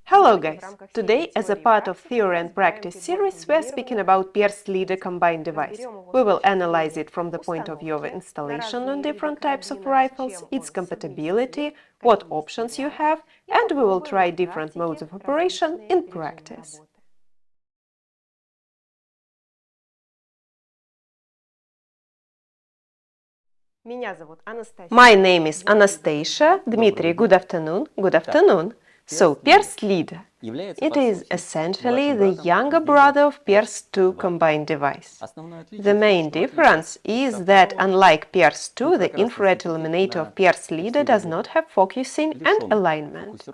Hello guys! Today, as a part of Theory and Practice series, we are speaking about Perst Leader combined device. We will analyze it from the point of view of installation on different types of rifles, its compatibility, what options you have, and we will try different modes of operation in practice. My name is Anastasia. Dmitry, good afternoon. Good afternoon. So, Perst Leader. It is essentially the younger brother of Perst 2 combined device. The main difference is that, unlike Perst 2, the infrared illuminator of Perst Leader does not have focusing and alignment.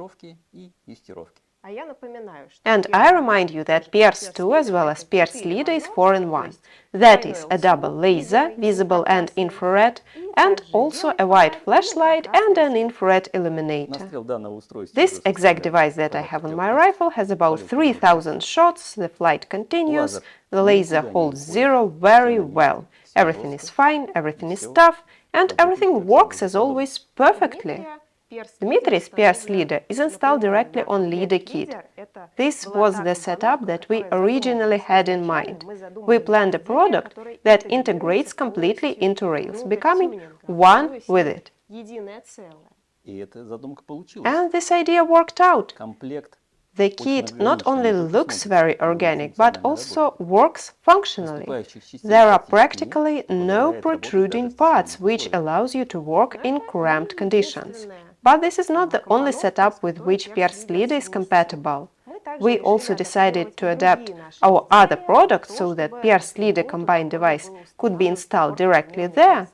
And I remind you that Perst 2 as well as Perst Leader is 4-in-1. That is a double laser, visible and infrared, and also a white flashlight and an infrared illuminator. This exact device that I have on my rifle has about 3000 shots, the flight continues, the laser holds zero very well. Everything is fine, everything is tough, and everything works as always perfectly. Dmitry's Perst Leader is installed directly on Leader kit. This was the setup that we originally had in mind. We planned a product that integrates completely into Rails, becoming one with it. And this idea worked out. The kit not only looks very organic, but also works functionally. There are practically no protruding parts, which allows you to work in cramped conditions. But this is not the only setup with which Perst Leader is compatible. We also decided to adapt our other products so that Perst Leader combined device could be installed directly there.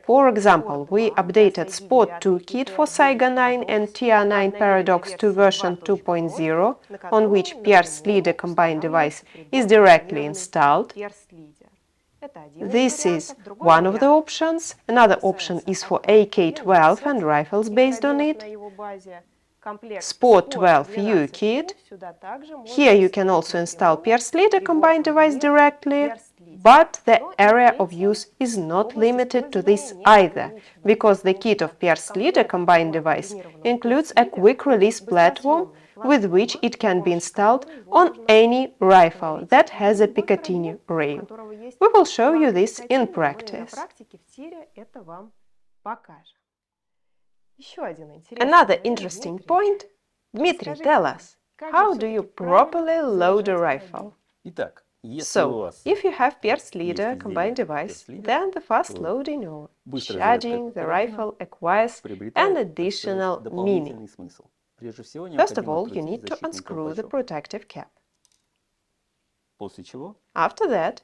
For example, we updated Spot 2 kit for Saiga 9 and TR9 Paradox to version 2.0, on which Perst Leader combined device is directly installed. This is one of the options. Another option is for AK-12 and rifles based on it. Spot 12U kit. Here you can also install Perst Leader combined device directly, but the area of use is not limited to this either, because the kit of Perst Leader combined device includes a quick release platform with which it can be installed on any rifle that has a Picatinny rail. We will show you this in practice. Another interesting point. Dmitry, tell us, how do you properly load a rifle? So, if you have Perst Leader combined device, then the fast loading or charging the rifle acquires an additional meaning. First of all, you need to unscrew the protective cap. After that,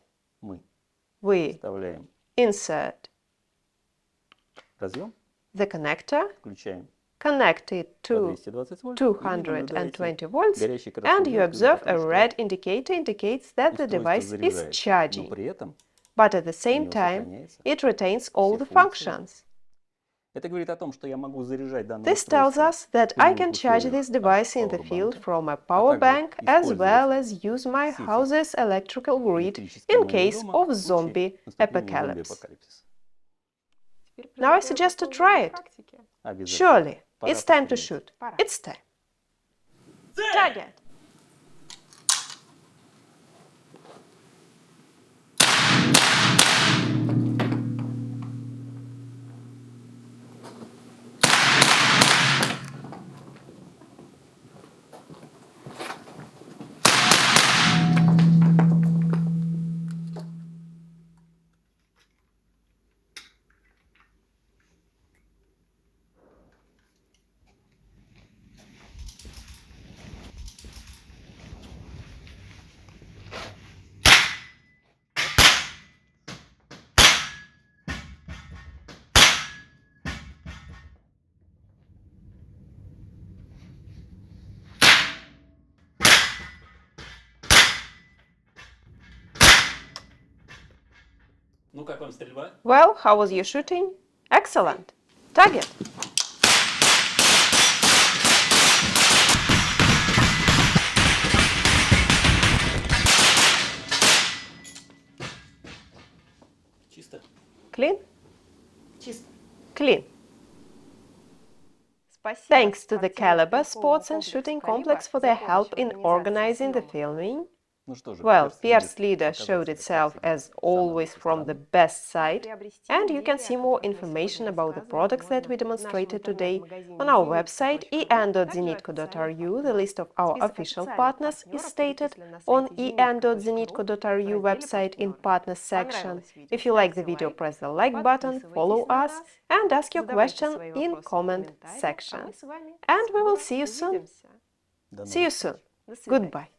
we insert the connector, connect it to 220 volts, and you observe a red indicator indicates that the device is charging. But at the same time, it retains all the functions. This tells us that I can charge this device in the field from a power bank as well as use my house's electrical grid in case of zombie apocalypse. Now I suggest to try it. Surely, it's time to shoot. It's time. Target! Well, how was your shooting? Excellent. Target. Clean? Clean. Thanks to the Caliber Sports and Shooting Complex for their help in organizing the filming. Well, Perst Leader showed itself as always from the best side, and you can see more information about the products that we demonstrated today on our website en.zenitco.ru. The list of our official partners is stated on en.zenitco.ru website in Partners section. If you like the video, press the like button, follow us, and ask your question in comment section. And we will see you soon. See you soon. Goodbye.